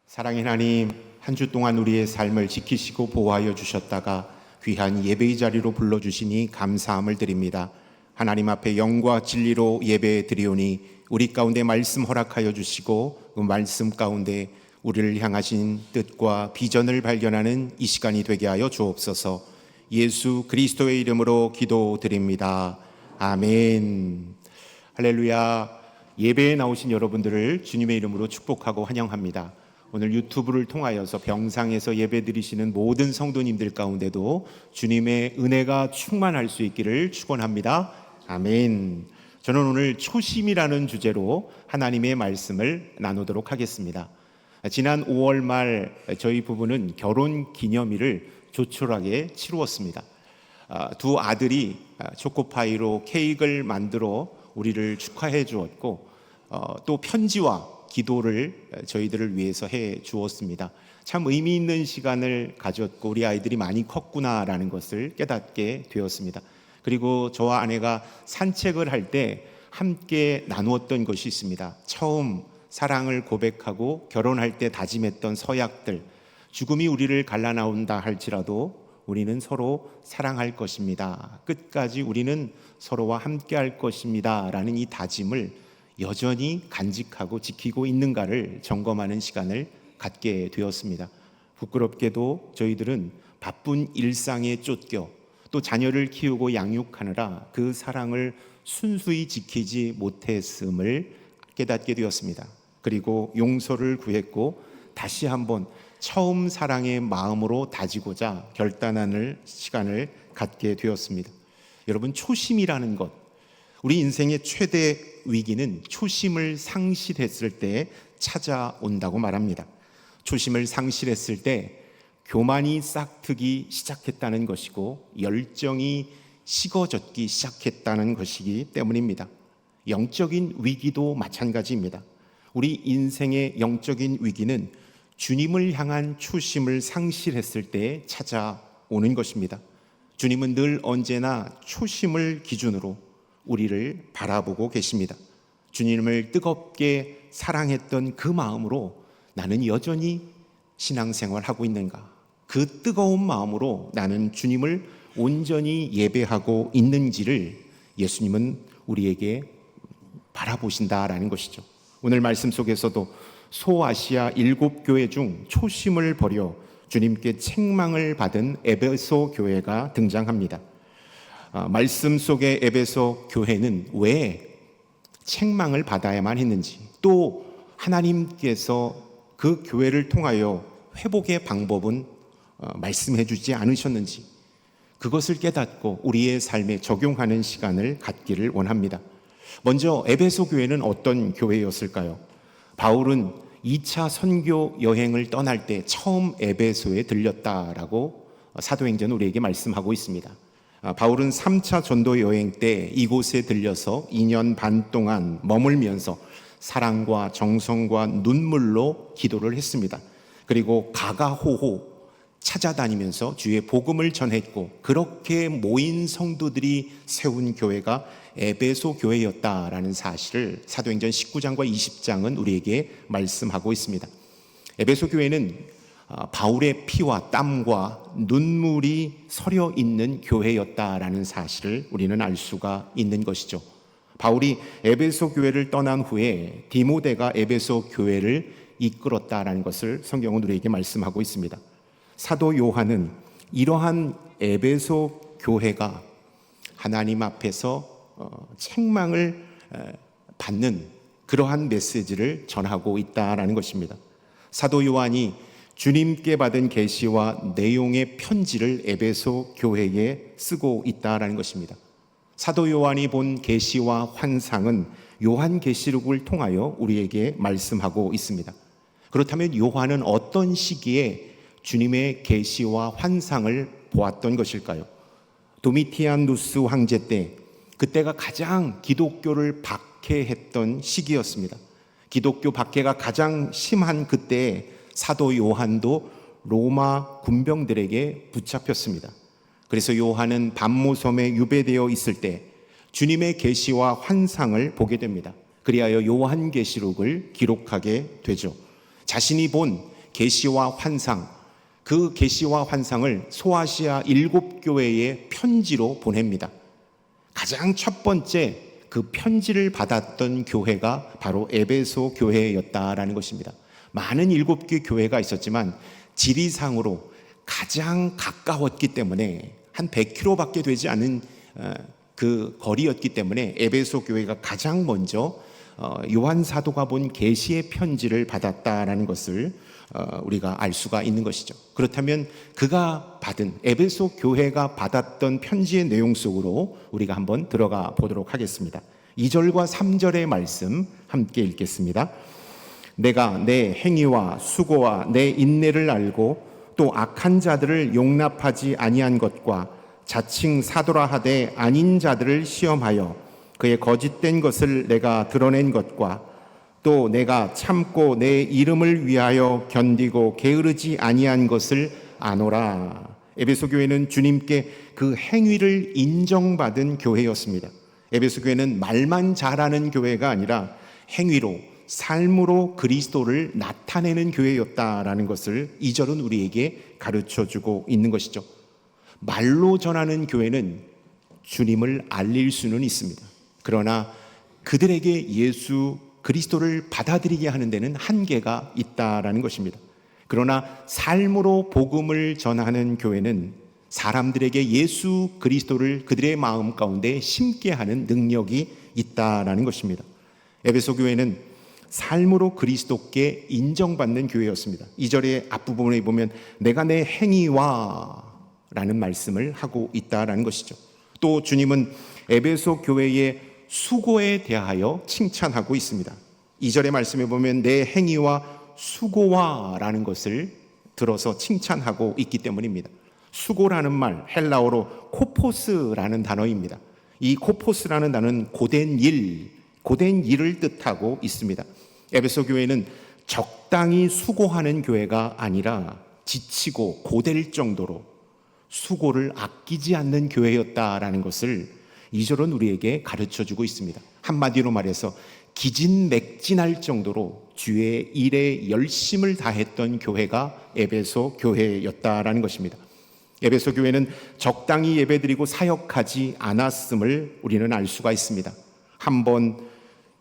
사랑의 하나님, 한 주 동안 우리의 삶을 지키시고 보호하여 주셨다가 귀한 예배의 자리로 불러주시니 감사함을 드립니다. 하나님 앞에 영과 진리로 예배 드리오니 우리 가운데 말씀 허락하여 주시고 그 말씀 가운데 우리를 향하신 뜻과 비전을 발견하는 이 시간이 되게 하여 주옵소서. 예수 그리스도의 이름으로 기도드립니다. 아멘. 할렐루야. 예배에 나오신 여러분들을 주님의 이름으로 축복하고 환영합니다. 오늘 유튜브를 통하여서 병상에서 예배드리시는 모든 성도님들 가운데도 주님의 은혜가 충만할 수 있기를 축원합니다. 아멘. 저는 오늘 초심이라는 주제로 하나님의 말씀을 나누도록 하겠습니다. 지난 5월 말 저희 부부는 결혼 기념일을 조촐하게 치루었습니다. 두 아들이 초코파이로 케이크를 만들어 우리를 축하해 주었고 또 편지와 기도를 저희들을 위해서 해 주었습니다. 참 의미 있는 시간을 가졌고 우리 아이들이 많이 컸구나라는 것을 깨닫게 되었습니다. 그리고 저와 아내가 산책을 할 때 함께 나누었던 것이 있습니다. 처음 사랑을 고백하고 결혼할 때 다짐했던 서약들, 죽음이 우리를 갈라나온다 할지라도 우리는 서로 사랑할 것입니다. 끝까지 우리는 서로와 함께 할 것입니다. 라는 이 다짐을 여전히 간직하고 지키고 있는가를 점검하는 시간을 갖게 되었습니다. 부끄럽게도 저희들은 바쁜 일상에 쫓겨 또 자녀를 키우고 양육하느라 그 사랑을 순수히 지키지 못했음을 깨닫게 되었습니다. 그리고 용서를 구했고 다시 한번 처음 사랑의 마음으로 다지고자 결단하는 시간을 갖게 되었습니다. 여러분, 초심이라는 것, 우리 인생의 최대 위기는 초심을 상실했을 때 찾아온다고 말합니다. 초심을 상실했을 때 교만이 싹트기 시작했다는 것이고 열정이 식어졌기 시작했다는 것이기 때문입니다. 영적인 위기도 마찬가지입니다. 우리 인생의 영적인 위기는 주님을 향한 초심을 상실했을 때 찾아오는 것입니다. 주님은 늘 언제나 초심을 기준으로 우리를 바라보고 계십니다. 주님을 뜨겁게 사랑했던 그 마음으로 나는 여전히 신앙생활하고 있는가? 그 뜨거운 마음으로 나는 주님을 온전히 예배하고 있는지를 예수님은 우리에게 바라보신다라는 것이죠. 오늘 말씀 속에서도 소아시아 7교회 중 초심을 버려 주님께 책망을 받은 에베소 교회가 등장합니다. 말씀 속의 에베소 교회는 왜 책망을 받아야만 했는지, 또 하나님께서 그 교회를 통하여 회복의 방법은 말씀해 주지 않으셨는지, 그것을 깨닫고 우리의 삶에 적용하는 시간을 갖기를 원합니다. 먼저 에베소 교회는 어떤 교회였을까요? 바울은 2차 선교 여행을 떠날 때 처음 에베소에 들렸다라고 사도행전 우리에게 말씀하고 있습니다. 바울은 3차 전도 여행 때 이곳에 들려서 2년 반 동안 머물면서 사랑과 정성과 눈물로 기도를 했습니다. 그리고 가가호호 찾아다니면서 주의 복음을 전했고, 그렇게 모인 성도들이 세운 교회가 에베소 교회였다라는 사실을 사도행전 19장과 20장은 우리에게 말씀하고 있습니다. 에베소 교회는 바울의 피와 땀과 눈물이 서려 있는 교회였다라는 사실을 우리는 알 수가 있는 것이죠. 바울이 에베소 교회를 떠난 후에 디모데가 에베소 교회를 이끌었다라는 것을 성경은 우리에게 말씀하고 있습니다. 사도 요한은 이러한 에베소 교회가 하나님 앞에서 책망을 받는 그러한 메시지를 전하고 있다라는 것입니다. 사도 요한이 주님께 받은 계시와 내용의 편지를 에베소 교회에 쓰고 있다라는 것입니다. 사도 요한이 본 계시와 환상은 요한계시록을 통하여 우리에게 말씀하고 있습니다. 그렇다면 요한은 어떤 시기에 주님의 계시와 환상을 보았던 것일까요? 도미티아누스 황제 때, 그때가 가장 기독교를 박해했던 시기였습니다. 기독교 박해가 가장 심한 그때에 사도 요한도 로마 군병들에게 붙잡혔습니다. 그래서 요한은 밤모섬에 유배되어 있을 때 주님의 계시와 환상을 보게 됩니다. 그리하여 요한계시록을 기록하게 되죠. 자신이 본 계시와 환상, 그 계시와 환상을 소아시아 7교회에 편지로 보냅니다. 가장 첫 번째 그 편지를 받았던 교회가 바로 에베소 교회였다라는 것입니다. 많은 7개 교회가 있었지만 지리상으로 가장 가까웠기 때문에 한 100km밖에 되지 않은 그 거리였기 때문에 에베소 교회가 가장 먼저 요한 사도가 본 계시의 편지를 받았다라는 것을 우리가 알 수가 있는 것이죠. 그렇다면 그가 받은, 에베소 교회가 받았던 편지의 내용 속으로 우리가 한번 들어가 보도록 하겠습니다. 2절과 3절의 말씀 함께 읽겠습니다. 내가 내 행위와 수고와 내 인내를 알고 또 악한 자들을 용납하지 아니한 것과 자칭 사도라 하되 아닌 자들을 시험하여 그의 거짓된 것을 내가 드러낸 것과 또 내가 참고 내 이름을 위하여 견디고 게으르지 아니한 것을 아노라. 에베소 교회는 주님께 그 행위를 인정받은 교회였습니다. 에베소 교회는 말만 잘하는 교회가 아니라 행위로, 삶으로 그리스도를 나타내는 교회였다라는 것을 2절은 우리에게 가르쳐주고 있는 것이죠. 말로 전하는 교회는 주님을 알릴 수는 있습니다. 그러나 그들에게 예수 그리스도를 받아들이게 하는 데는 한계가 있다라는 것입니다. 그러나 삶으로 복음을 전하는 교회는 사람들에게 예수 그리스도를 그들의 마음 가운데 심게 하는 능력이 있다라는 것입니다. 에베소 교회는 삶으로 그리스도께 인정받는 교회였습니다. 2절의 앞부분에 보면 내가 내 행위와 라는 말씀을 하고 있다라는 것이죠. 또 주님은 에베소 교회의 수고에 대하여 칭찬하고 있습니다. 2절의 말씀에 보면 내 행위와 수고와 라는 것을 들어서 칭찬하고 있기 때문입니다. 수고라는 말, 헬라어로 코포스라는 단어입니다. 이 코포스라는 단어는 고된 일을 뜻하고 있습니다. 에베소 교회는 적당히 수고하는 교회가 아니라 지치고 고될 정도로 수고를 아끼지 않는 교회였다라는 것을 2절은 우리에게 가르쳐주고 있습니다. 한마디로 말해서 기진맥진할 정도로 주의 일에 열심을 다했던 교회가 에베소 교회였다라는 것입니다. 에베소 교회는 적당히 예배드리고 사역하지 않았음을 우리는 알 수가 있습니다. 한번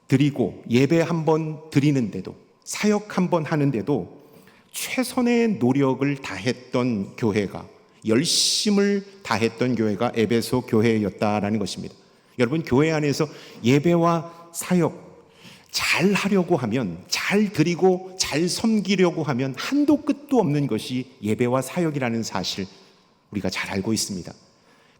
드리고 예배 한번 드리는데도, 사역 한번 하는데도 최선의 노력을 다했던 교회가, 열심을 다했던 교회가 에베소 교회였다라는 것입니다. 여러분, 교회 안에서 예배와 사역 잘 하려고 하면, 잘 드리고 잘 섬기려고 하면 한도 끝도 없는 것이 예배와 사역이라는 사실 우리가 잘 알고 있습니다.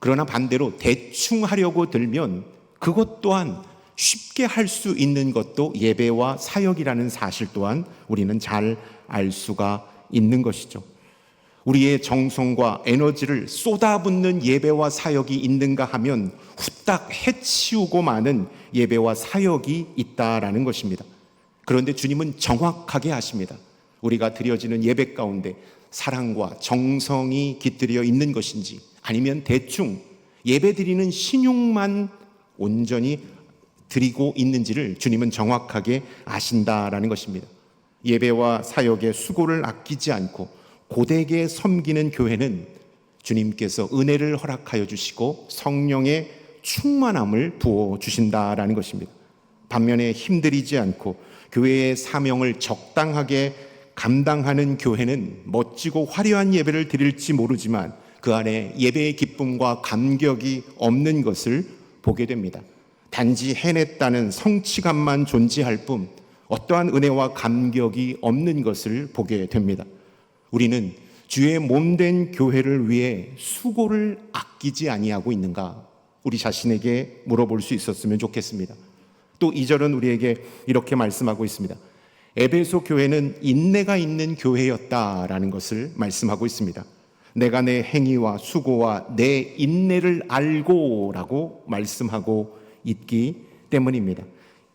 그러나 반대로 대충 하려고 들면 그것 또한 쉽게 할 수 있는 것도 예배와 사역이라는 사실 또한 우리는 잘 알 수가 있는 것이죠. 우리의 정성과 에너지를 쏟아붓는 예배와 사역이 있는가 하면 후딱 해치우고 마는 예배와 사역이 있다라는 것입니다. 그런데 주님은 정확하게 하십니다. 우리가 드려지는 예배 가운데 사랑과 정성이 깃들여 있는 것인지, 아니면 대충 예배 드리는 신용만 온전히 드리고 있는지를 주님은 정확하게 아신다라는 것입니다. 예배와 사역의 수고를 아끼지 않고 고되게 섬기는 교회는 주님께서 은혜를 허락하여 주시고 성령의 충만함을 부어 주신다라는 것입니다. 반면에 힘들이지 않고 교회의 사명을 적당하게 감당하는 교회는 멋지고 화려한 예배를 드릴지 모르지만 그 안에 예배의 기쁨과 감격이 없는 것을 보게 됩니다. 단지 해냈다는 성취감만 존재할 뿐 어떠한 은혜와 감격이 없는 것을 보게 됩니다. 우리는 주의 몸된 교회를 위해 수고를 아끼지 아니하고 있는가? 우리 자신에게 물어볼 수 있었으면 좋겠습니다. 또 2절은 우리에게 이렇게 말씀하고 있습니다. 에베소 교회는 인내가 있는 교회였다라는 것을 말씀하고 있습니다. 내가 내 행위와 수고와 내 인내를 알고 라고 말씀하고 있기 때문입니다.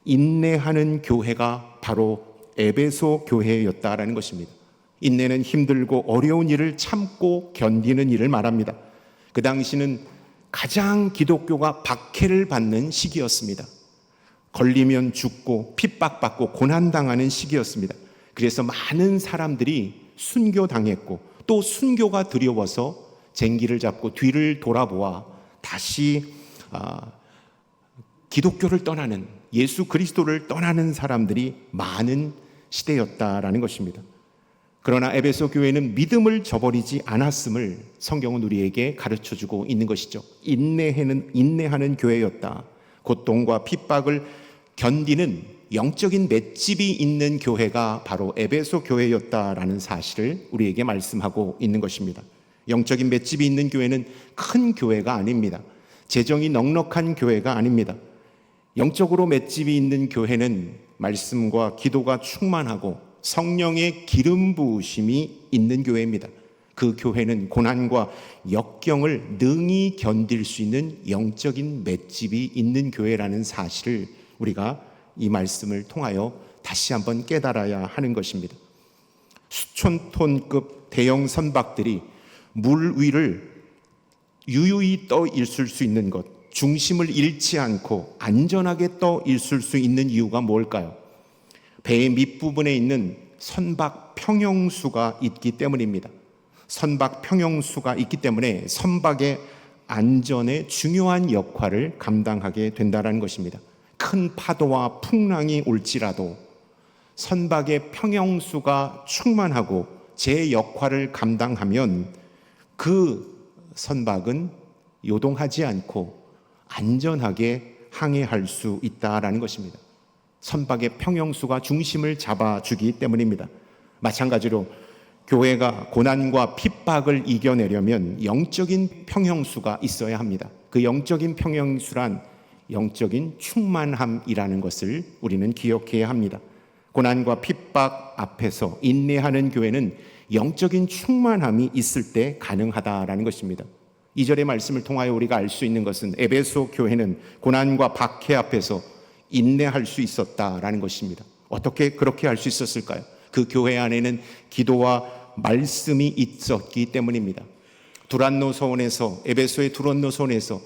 인내하는 교회가 바로 에베소 교회였다라는 것입니다. 인내는 힘들고 어려운 일을 참고 견디는 일을 말합니다. 그 당시는 가장 기독교가 박해를 받는 시기였습니다. 걸리면 죽고 핍박받고 고난당하는 시기였습니다. 그래서 많은 사람들이 순교당했고 또 순교가 두려워서 쟁기를 잡고 뒤를 돌아보아 다시 기독교를 떠나는, 예수 그리스도를 떠나는 사람들이 많은 시대였다라는 것입니다. 그러나 에베소 교회는 믿음을 저버리지 않았음을 성경은 우리에게 가르쳐주고 있는 것이죠. 인내하는 교회였다. 고통과 핍박을 견디는 영적인 맷집이 있는 교회가 바로 에베소 교회였다라는 사실을 우리에게 말씀하고 있는 것입니다. 영적인 맷집이 있는 교회는 큰 교회가 아닙니다. 재정이 넉넉한 교회가 아닙니다. 영적으로 맷집이 있는 교회는 말씀과 기도가 충만하고 성령의 기름 부으심이 있는 교회입니다. 그 교회는 고난과 역경을 능히 견딜 수 있는 영적인 맷집이 있는 교회라는 사실을 우리가 이 말씀을 통하여 다시 한번 깨달아야 하는 것입니다. 수천 톤급 대형 선박들이 물 위를 유유히 떠 있을 수 있는 것, 중심을 잃지 않고 안전하게 떠 있을 수 있는 이유가 뭘까요? 배의 밑부분에 있는 선박 평형수가 있기 때문입니다. 선박 평형수가 있기 때문에 선박의 안전에 중요한 역할을 감당하게 된다는 것입니다. 큰 파도와 풍랑이 올지라도 선박의 평형수가 충만하고 제 역할을 감당하면 그 선박은 요동하지 않고 안전하게 항해할 수 있다라는 것입니다. 선박의 평형수가 중심을 잡아주기 때문입니다. 마찬가지로 교회가 고난과 핍박을 이겨내려면 영적인 평형수가 있어야 합니다. 그 영적인 평형수란 영적인 충만함이라는 것을 우리는 기억해야 합니다. 고난과 핍박 앞에서 인내하는 교회는 영적인 충만함이 있을 때 가능하다라는 것입니다. 2절의 말씀을 통하여 우리가 알 수 있는 것은 에베소 교회는 고난과 박해 앞에서 인내할 수 있었다라는 것입니다. 어떻게 그렇게 할 수 있었을까요? 그 교회 안에는 기도와 말씀이 있었기 때문입니다. 에베소의 두란노선에서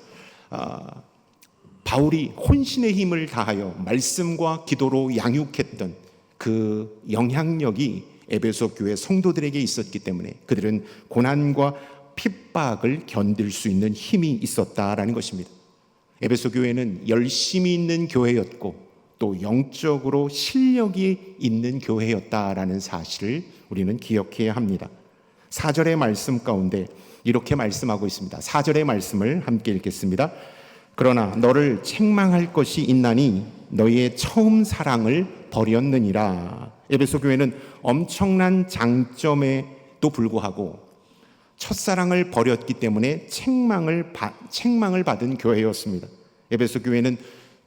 바울이 혼신의 힘을 다하여 말씀과 기도로 양육했던 그 영향력이 에베소 교회 성도들에게 있었기 때문에 그들은 고난과 핍박을 견딜 수 있는 힘이 있었다라는 것입니다. 에베소 교회는 열심이 있는 교회였고 또 영적으로 실력이 있는 교회였다라는 사실을 우리는 기억해야 합니다. 4절의 말씀 가운데 이렇게 말씀하고 있습니다. 4절의 말씀을 함께 읽겠습니다. 그러나 너를 책망할 것이 있나니 너희의 처음 사랑을 버렸느니라. 에베소 교회는 엄청난 장점에도 불구하고 첫사랑을 버렸기 때문에 책망을 받은 교회였습니다. 에베소 교회는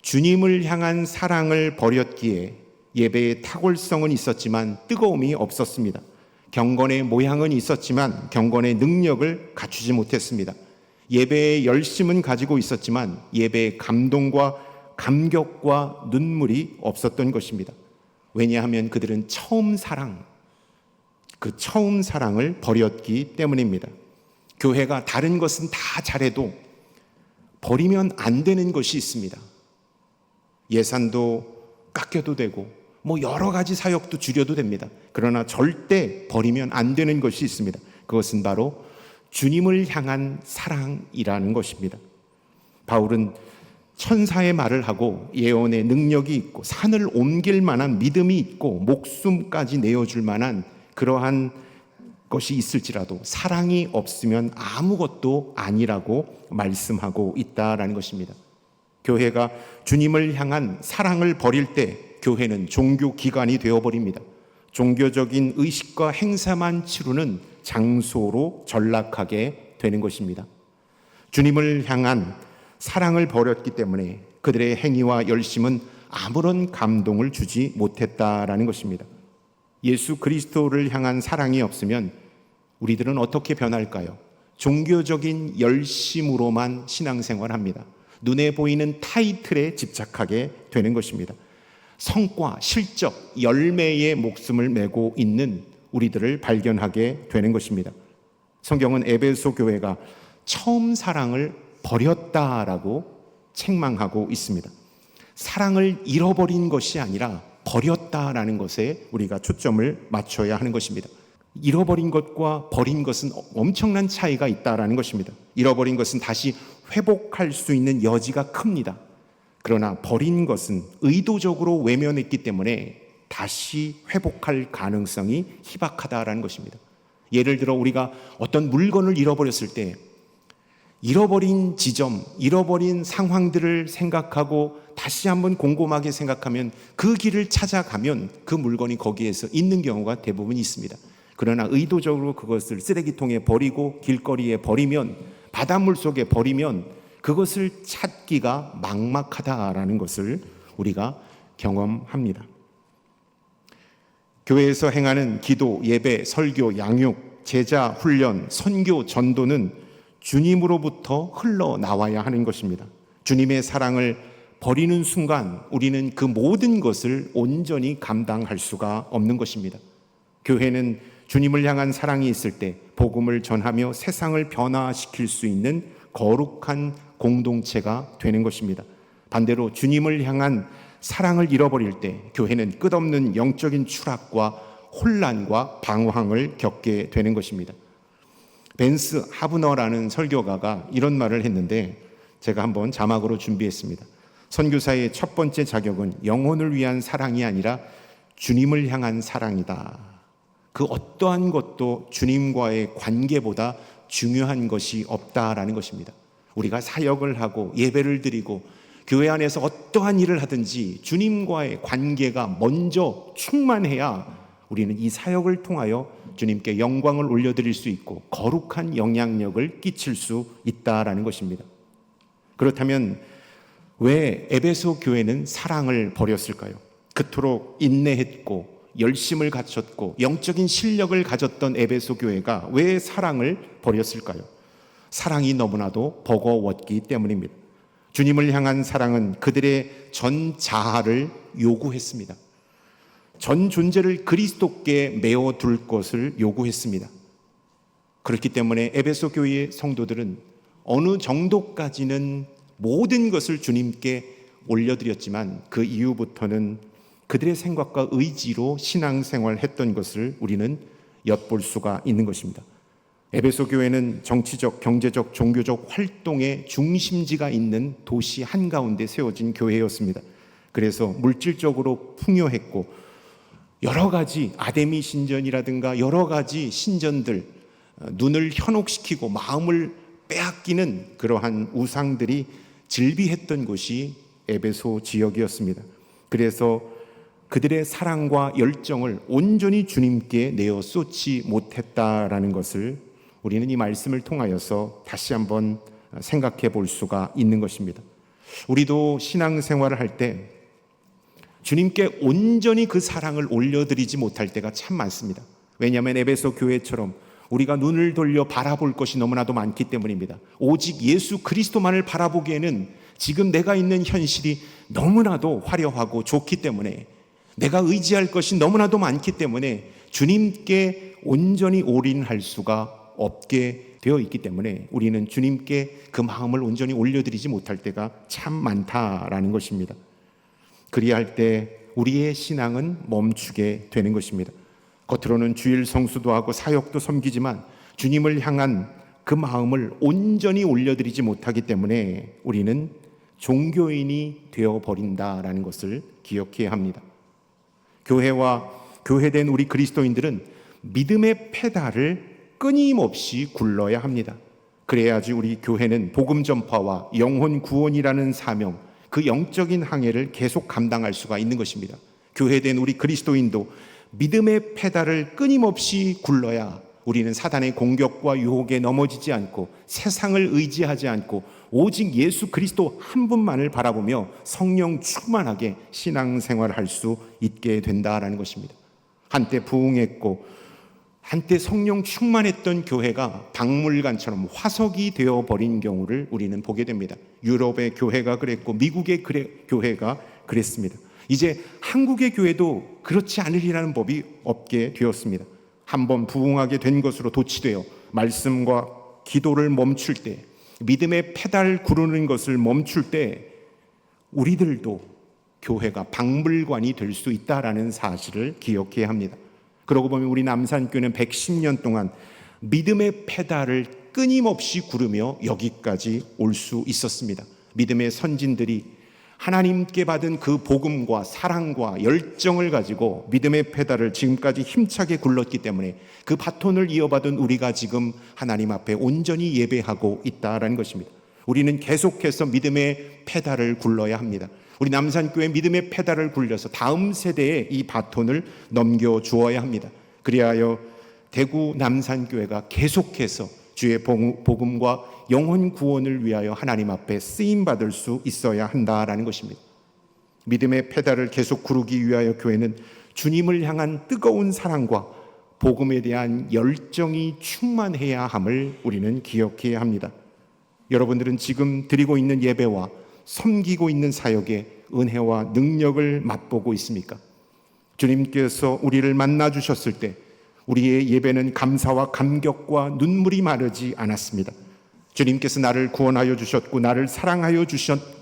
주님을 향한 사랑을 버렸기에 예배의 탁월성은 있었지만 뜨거움이 없었습니다. 경건의 모양은 있었지만 경건의 능력을 갖추지 못했습니다. 예배의 열심은 가지고 있었지만 예배의 감동과 감격과 눈물이 없었던 것입니다. 왜냐하면 그들은 그 처음 사랑을 버렸기 때문입니다. 교회가 다른 것은 다 잘해도 버리면 안 되는 것이 있습니다. 예산도 깎여도 되고 여러 가지 사역도 줄여도 됩니다. 그러나 절대 버리면 안 되는 것이 있습니다. 그것은 바로 주님을 향한 사랑이라는 것입니다. 바울은 천사의 말을 하고 예언의 능력이 있고 산을 옮길 만한 믿음이 있고 목숨까지 내어줄 만한 그러한 것이 있을지라도 사랑이 없으면 아무것도 아니라고 말씀하고 있다라는 것입니다. 교회가 주님을 향한 사랑을 버릴 때 교회는 종교기관이 되어버립니다. 종교적인 의식과 행사만 치르는 장소로 전락하게 되는 것입니다. 주님을 향한 사랑을 버렸기 때문에 그들의 행위와 열심은 아무런 감동을 주지 못했다라는 것입니다. 예수 그리스도를 향한 사랑이 없으면 우리들은 어떻게 변할까요? 종교적인 열심으로만 신앙생활합니다. 눈에 보이는 타이틀에 집착하게 되는 것입니다. 성과, 실적, 열매에 목숨을 메고 있는 우리들을 발견하게 되는 것입니다. 성경은 에베소 교회가 처음 사랑을 버렸다라고 책망하고 있습니다. 사랑을 잃어버린 것이 아니라 버렸다라는 것에 우리가 초점을 맞춰야 하는 것입니다. 잃어버린 것과 버린 것은 엄청난 차이가 있다라는 것입니다. 잃어버린 것은 다시 회복할 수 있는 여지가 큽니다. 그러나 버린 것은 의도적으로 외면했기 때문에 다시 회복할 가능성이 희박하다라는 것입니다. 예를 들어 우리가 어떤 물건을 잃어버렸을 때 잃어버린 지점, 잃어버린 상황들을 생각하고 다시 한번 곰곰하게 생각하면 그 길을 찾아가면 그 물건이 거기에서 있는 경우가 대부분 있습니다. 그러나 의도적으로 그것을 쓰레기통에 버리고 길거리에 버리면, 바닷물 속에 버리면 그것을 찾기가 막막하다라는 것을 우리가 경험합니다. 교회에서 행하는 기도, 예배, 설교, 양육, 제자 훈련, 선교, 전도는 주님으로부터 흘러나와야 하는 것입니다. 주님의 사랑을 버리는 순간 우리는 그 모든 것을 온전히 감당할 수가 없는 것입니다. 교회는 주님을 향한 사랑이 있을 때 복음을 전하며 세상을 변화시킬 수 있는 거룩한 공동체가 되는 것입니다. 반대로 주님을 향한 사랑을 잃어버릴 때 교회는 끝없는 영적인 추락과 혼란과 방황을 겪게 되는 것입니다. 벤스 하브너라는 설교가가 이런 말을 했는데 제가 한번 자막으로 준비했습니다. 선교사의 첫 번째 자격은 영혼을 위한 사랑이 아니라 주님을 향한 사랑이다. 그 어떠한 것도 주님과의 관계보다 중요한 것이 없다라는 것입니다. 우리가 사역을 하고 예배를 드리고 교회 안에서 어떠한 일을 하든지 주님과의 관계가 먼저 충만해야 우리는 이 사역을 통하여 주님께 영광을 올려드릴 수 있고 거룩한 영향력을 끼칠 수 있다라는 것입니다. 그렇다면 왜 에베소 교회는 사랑을 버렸을까요? 그토록 인내했고 열심을 갖췄고 영적인 실력을 가졌던 에베소 교회가 왜 사랑을 버렸을까요? 사랑이 너무나도 버거웠기 때문입니다. 주님을 향한 사랑은 그들의 전 자아를 요구했습니다. 전 존재를 그리스도께 메어둘 것을 요구했습니다. 그렇기 때문에 에베소 교회의 성도들은 어느 정도까지는 모든 것을 주님께 올려드렸지만 그 이후부터는 그들의 생각과 의지로 신앙생활을 했던 것을 우리는 엿볼 수가 있는 것입니다. 에베소 교회는 정치적, 경제적, 종교적 활동의 중심지가 있는 도시 한가운데 세워진 교회였습니다. 그래서 물질적으로 풍요했고 여러 가지 아데미 신전이라든가 여러 가지 신전들, 눈을 현혹시키고 마음을 빼앗기는 그러한 우상들이 즐비했던 곳이 에베소 지역이었습니다. 그래서 그들의 사랑과 열정을 온전히 주님께 내어 쏟지 못했다라는 것을 우리는 이 말씀을 통하여서 다시 한번 생각해 볼 수가 있는 것입니다. 우리도 신앙생활을 할 때 주님께 온전히 그 사랑을 올려드리지 못할 때가 참 많습니다. 왜냐하면 에베소 교회처럼 우리가 눈을 돌려 바라볼 것이 너무나도 많기 때문입니다. 오직 예수 그리스도만을 바라보기에는 지금 내가 있는 현실이 너무나도 화려하고 좋기 때문에, 내가 의지할 것이 너무나도 많기 때문에 주님께 온전히 올인할 수가 없게 되어 있기 때문에 우리는 주님께 그 마음을 온전히 올려드리지 못할 때가 참 많다라는 것입니다. 그리할 때 우리의 신앙은 멈추게 되는 것입니다. 겉으로는 주일 성수도 하고 사역도 섬기지만 주님을 향한 그 마음을 온전히 올려드리지 못하기 때문에 우리는 종교인이 되어버린다라는 것을 기억해야 합니다. 교회와 교회된 우리 그리스도인들은 믿음의 페달을 끊임없이 굴러야 합니다. 그래야지 우리 교회는 복음 전파와 영혼 구원이라는 사명, 그 영적인 항해를 계속 감당할 수가 있는 것입니다. 교회된 우리 그리스도인도 믿음의 페달을 끊임없이 굴러야 우리는 사단의 공격과 유혹에 넘어지지 않고 세상을 의지하지 않고 오직 예수 그리스도 한 분만을 바라보며 성령 충만하게 신앙생활을 할 수 있게 된다라는 것입니다. 한때 부흥했고 한때 성령 충만했던 교회가 박물관처럼 화석이 되어버린 경우를 우리는 보게 됩니다. 유럽의 교회가 그랬고 미국의 교회가 그랬습니다. 이제 한국의 교회도 그렇지 않으리라는 법이 없게 되었습니다. 한번 부흥하게 된 것으로 도취되어 말씀과 기도를 멈출 때, 믿음의 페달 구르는 것을 멈출 때 우리들도 교회가 박물관이 될 수 있다라는 사실을 기억해야 합니다. 그러고 보면 우리 남산교회는 110년 동안 믿음의 페달을 끊임없이 구르며 여기까지 올 수 있었습니다. 믿음의 선진들이 하나님께 받은 그 복음과 사랑과 열정을 가지고 믿음의 페달을 지금까지 힘차게 굴렀기 때문에 그 바톤을 이어받은 우리가 지금 하나님 앞에 온전히 예배하고 있다라는 것입니다. 우리는 계속해서 믿음의 페달을 굴러야 합니다. 우리 남산교회 믿음의 페달을 굴려서 다음 세대에 이 바톤을 넘겨주어야 합니다. 그리하여 대구 남산교회가 계속해서 주의 복음과 영혼 구원을 위하여 하나님 앞에 쓰임받을 수 있어야 한다라는 것입니다. 믿음의 페달을 계속 구르기 위하여 교회는 주님을 향한 뜨거운 사랑과 복음에 대한 열정이 충만해야 함을 우리는 기억해야 합니다. 여러분들은 지금 드리고 있는 예배와 섬기고 있는 사역의 은혜와 능력을 맛보고 있습니까? 주님께서 우리를 만나 주셨을 때 우리의 예배는 감사와 감격과 눈물이 마르지 않았습니다. 주님께서 나를 구원하여 주셨고 나를 사랑하여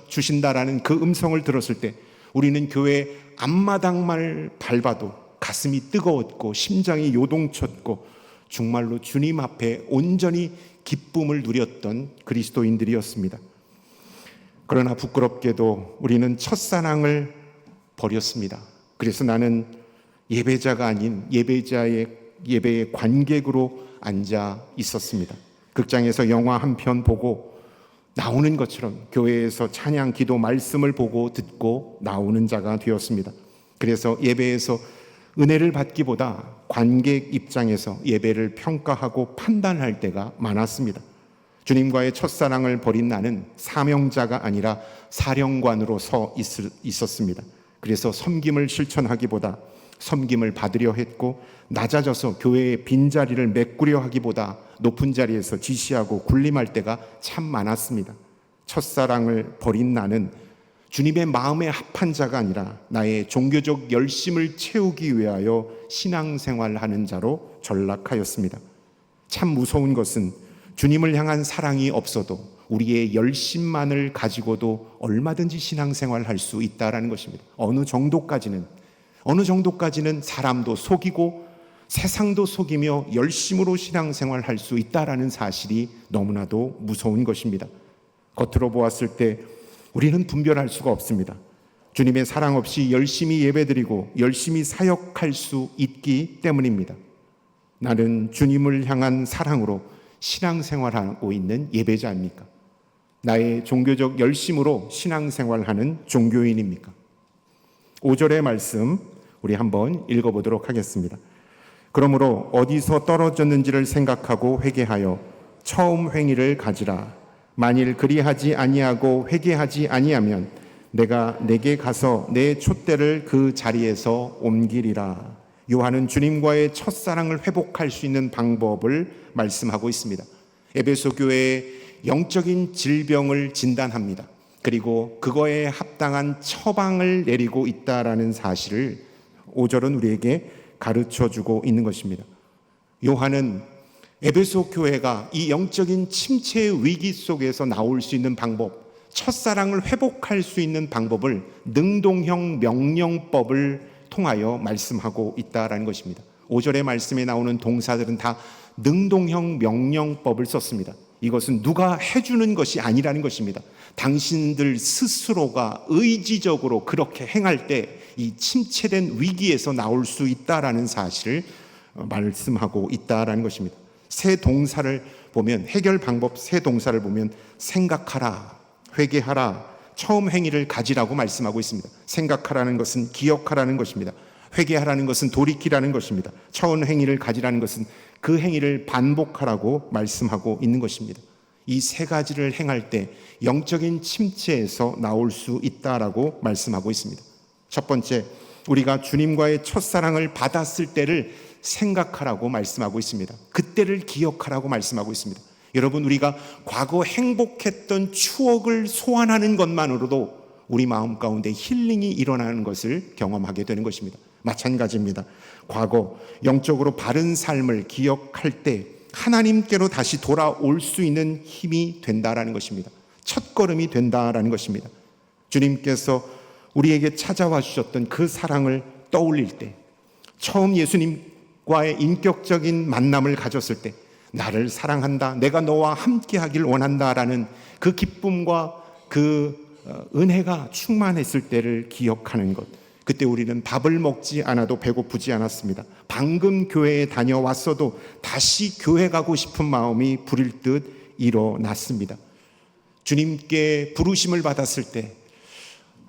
주신다라는 그 음성을 들었을 때 우리는 교회 앞마당만 밟아도 가슴이 뜨거웠고 심장이 요동쳤고 정말로 주님 앞에 온전히 기쁨을 누렸던 그리스도인들이었습니다. 그러나 부끄럽게도 우리는 첫사랑을 버렸습니다. 그래서 나는 예배자가 아닌 예배의 관객으로 앉아 있었습니다. 극장에서 영화 한 편 보고 나오는 것처럼 교회에서 찬양, 기도, 말씀을 보고 듣고 나오는 자가 되었습니다. 그래서 예배에서 은혜를 받기보다 관객 입장에서 예배를 평가하고 판단할 때가 많았습니다. 주님과의 첫사랑을 버린 나는 사명자가 아니라 사령관으로 서 있었습니다. 그래서 섬김을 실천하기보다 섬김을 받으려 했고 낮아져서 교회의 빈자리를 메꾸려 하기보다 높은 자리에서 지시하고 군림할 때가 참 많았습니다. 첫사랑을 버린 나는 주님의 마음에 합한 자가 아니라 나의 종교적 열심을 채우기 위하여 신앙생활하는 자로 전락하였습니다. 참 무서운 것은 주님을 향한 사랑이 없어도 우리의 열심만을 가지고도 얼마든지 신앙생활할 수 있다는 것입니다. 어느 정도까지는 사람도 속이고 세상도 속이며 열심으로 신앙생활할 수 있다는 사실이 너무나도 무서운 것입니다. 겉으로 보았을 때 우리는 분별할 수가 없습니다. 주님의 사랑 없이 열심히 예배드리고 열심히 사역할 수 있기 때문입니다. 나는 주님을 향한 사랑으로 신앙생활하고 있는 예배자입니까? 나의 종교적 열심으로 신앙생활하는 종교인입니까? 5절의 말씀 우리 한번 읽어보도록 하겠습니다. 그러므로 어디서 떨어졌는지를 생각하고 회개하여 처음 행위를 가지라. 만일 그리하지 아니하고 회개하지 아니하면 내가 내게 가서 내 촛대를 그 자리에서 옮기리라. 요한은 주님과의 첫사랑을 회복할 수 있는 방법을 말씀하고 있습니다. 에베소 교회의 영적인 질병을 진단합니다. 그리고 그거에 합당한 처방을 내리고 있다라는 사실을 5절은 우리에게 가르쳐주고 있는 것입니다. 요한은 에베소 교회가 이 영적인 침체의 위기 속에서 나올 수 있는 방법, 첫사랑을 회복할 수 있는 방법을 능동형 명령법을 통하여 말씀하고 있다라는 것입니다. 5절의 말씀에 나오는 동사들은 다 능동형 명령법을 썼습니다. 이것은 누가 해주는 것이 아니라는 것입니다. 당신들 스스로가 의지적으로 그렇게 행할 때 이 침체된 위기에서 나올 수 있다라는 사실을 말씀하고 있다라는 것입니다. 세 동사를 보면 해결 방법 세 동사를 보면 생각하라, 회개하라, 처음 행위를 가지라고 말씀하고 있습니다. 생각하라는 것은 기억하라는 것입니다. 회개하라는 것은 돌이키라는 것입니다. 처음 행위를 가지라는 것은 그 행위를 반복하라고 말씀하고 있는 것입니다. 이 세 가지를 행할 때 영적인 침체에서 나올 수 있다라고 말씀하고 있습니다. 첫 번째, 우리가 주님과의 첫사랑을 받았을 때를 생각하라고 말씀하고 있습니다. 그때를 기억하라고 말씀하고 있습니다. 여러분, 우리가 과거 행복했던 추억을 소환하는 것만으로도 우리 마음 가운데 힐링이 일어나는 것을 경험하게 되는 것입니다. 마찬가지입니다. 과거 영적으로 바른 삶을 기억할 때 하나님께로 다시 돌아올 수 있는 힘이 된다라는 것입니다. 첫걸음이 된다라는 것입니다. 주님께서 우리에게 찾아와 주셨던 그 사랑을 떠올릴 때, 처음 예수님 주님과의 인격적인 만남을 가졌을 때 나를 사랑한다, 내가 너와 함께하길 원한다라는 그 기쁨과 그 은혜가 충만했을 때를 기억하는 것. 그때 우리는 밥을 먹지 않아도 배고프지 않았습니다. 방금 교회에 다녀왔어도 다시 교회 가고 싶은 마음이 불일 듯 일어났습니다. 주님께 부르심을 받았을 때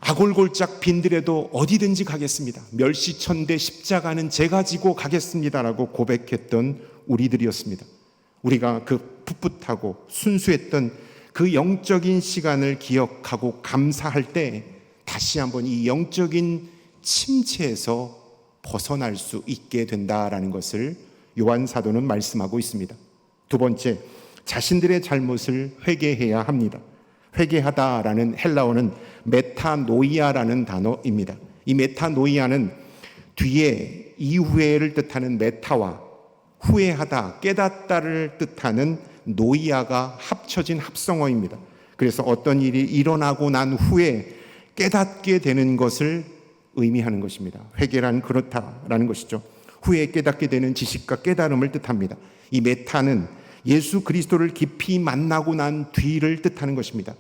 아골골짝 빈들에도 어디든지 가겠습니다. 멸시천대 십자가는 제가 지고 가겠습니다라고 고백했던 우리들이었습니다. 우리가 그 풋풋하고 순수했던 그 영적인 시간을 기억하고 감사할 때 다시 한번 이 영적인 침체에서 벗어날 수 있게 된다라는 것을 요한 사도는 말씀하고 있습니다. 두 번째, 자신들의 잘못을 회개해야 합니다. 회개하다라는 헬라어는 메타노이아라는 단어입니다. 이 메타노이아는 뒤에 이후에를 뜻하는 메타와 후회하다, 깨닫다를 뜻하는 노이아가 합쳐진 합성어입니다. 그래서 어떤 일이 일어나고 난 후에 깨닫게 되는 것을 의미하는 것입니다. 회개란 그렇다라는 것이죠. 후에 깨닫게 되는 지식과 깨달음을 뜻합니다. 이 메타는 예수 그리스도를 깊이 만나고 난 뒤를 뜻하는 것입니다.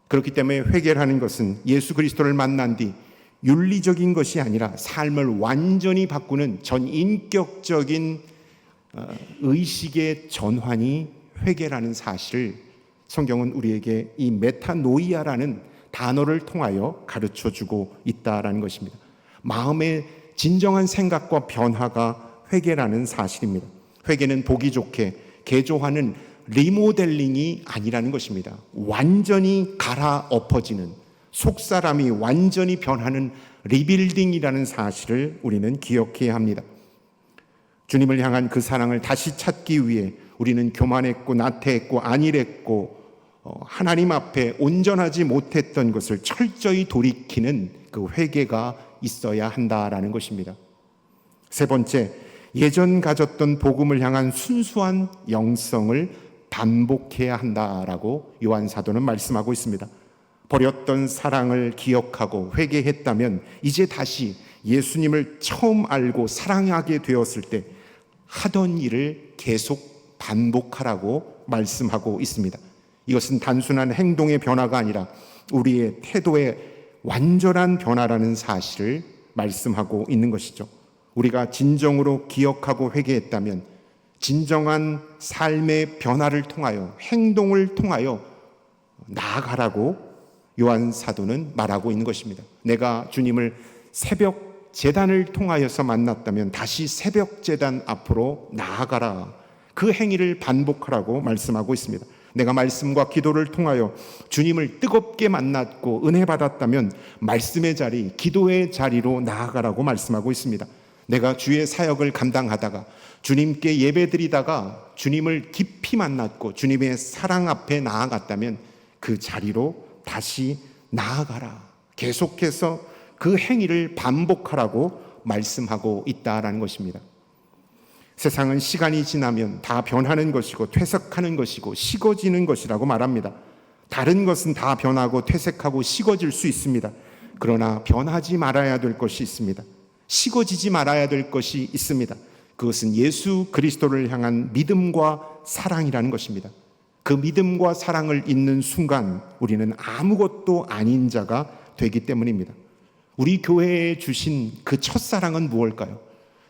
그렇기 때문에 회개라는 것은 예수 그리스도를 만난 뒤 윤리적인 것이 아니라 삶을 완전히 바꾸는 전인격적인 의식의 전환이 회개라는 사실을 성경은 우리에게 이 메타노이아라는 단어를 통하여 가르쳐주고 있다라는 것입니다. 마음의 진정한 생각과 변화가 회개라는 사실입니다. 회개는 보기 좋게 개조하는 리모델링이 아니라는 것입니다. 완전히 갈아엎어지는, 속사람이 완전히 변하는 리빌딩이라는 사실을 우리는 기억해야 합니다. 주님을 향한 그 사랑을 다시 찾기 위해 우리는 교만했고 나태했고 안일했고 하나님 앞에 온전하지 못했던 것을 철저히 돌이키는 그 회개가 있어야 한다라는 것입니다. 세 번째, 예전 가졌던 복음을 향한 순수한 영성을 반복해야 한다라고 요한 사도는 말씀하고 있습니다. 버렸던 사랑을 기억하고 회개했다면 이제 다시 예수님을 처음 알고 사랑하게 되었을 때 하던 일을 계속 반복하라고 말씀하고 있습니다. 이것은 단순한 행동의 변화가 아니라 우리의 태도의 완전한 변화라는 사실을 말씀하고 있는 것이죠. 우리가 진정으로 기억하고 회개했다면 진정한 삶의 변화를 통하여 행동을 통하여 나아가라고 요한 사도는 말하고 있는 것입니다. 내가 주님을 새벽 제단을 통하여서 만났다면 다시 새벽 제단 앞으로 나아가라. 그 행위를 반복하라고 말씀하고 있습니다. 내가 말씀과 기도를 통하여 주님을 뜨겁게 만났고 은혜 받았다면 말씀의 자리, 기도의 자리로 나아가라고 말씀하고 있습니다. 내가 주의 사역을 감당하다가 주님께 예배드리다가 주님을 깊이 만났고 주님의 사랑 앞에 나아갔다면 그 자리로 다시 나아가라. 계속해서 그 행위를 반복하라고 말씀하고 있다라는 것입니다. 세상은 시간이 지나면 다 변하는 것이고 퇴색하는 것이고 식어지는 것이라고 말합니다. 다른 것은 다 변하고 퇴색하고 식어질 수 있습니다. 그러나 변하지 말아야 될 것이 있습니다. 식어지지 말아야 될 것이 있습니다. 그것은 예수 그리스도를 향한 믿음과 사랑이라는 것입니다. 그 믿음과 사랑을 잊는 순간 우리는 아무것도 아닌 자가 되기 때문입니다. 우리 교회에 주신 그 첫사랑은 무엇일까요?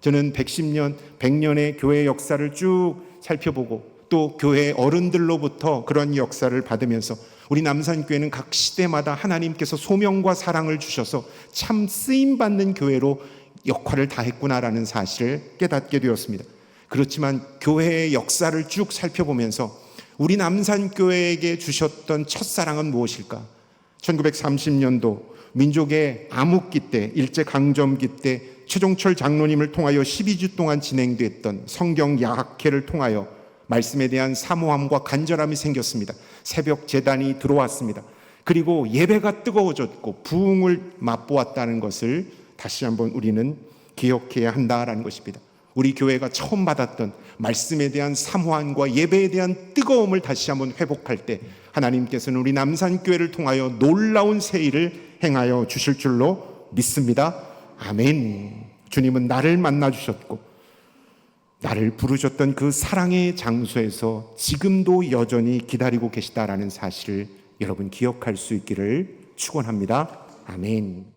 저는 110년, 100년의 교회 역사를 쭉 살펴보고 또 교회 어른들로부터 그런 역사를 받으면서 우리 남산교회는 각 시대마다 하나님께서 소명과 사랑을 주셔서 참 쓰임받는 교회로 역할을 다했구나라는 사실을 깨닫게 되었습니다. 그렇지만 교회의 역사를 쭉 살펴보면서 우리 남산교회에게 주셨던 첫사랑은 무엇일까? 1930년도 민족의 암흑기 때, 일제강점기 때 최종철 장로님을 통하여 12주 동안 진행됐던 성경 야학회를 통하여 말씀에 대한 사모함과 간절함이 생겼습니다. 새벽 제단이 들어왔습니다. 그리고 예배가 뜨거워졌고 부흥을 맛보았다는 것을 다시 한번 우리는 기억해야 한다라는 것입니다. 우리 교회가 처음 받았던 말씀에 대한 사모함과 예배에 대한 뜨거움을 다시 한번 회복할 때 하나님께서는 우리 남산교회를 통하여 놀라운 새 일을 행하여 주실 줄로 믿습니다. 아멘. 주님은 나를 만나 주셨고 나를 부르셨던 그 사랑의 장소에서 지금도 여전히 기다리고 계시다라는 사실을 여러분 기억할 수 있기를 축원합니다. 아멘.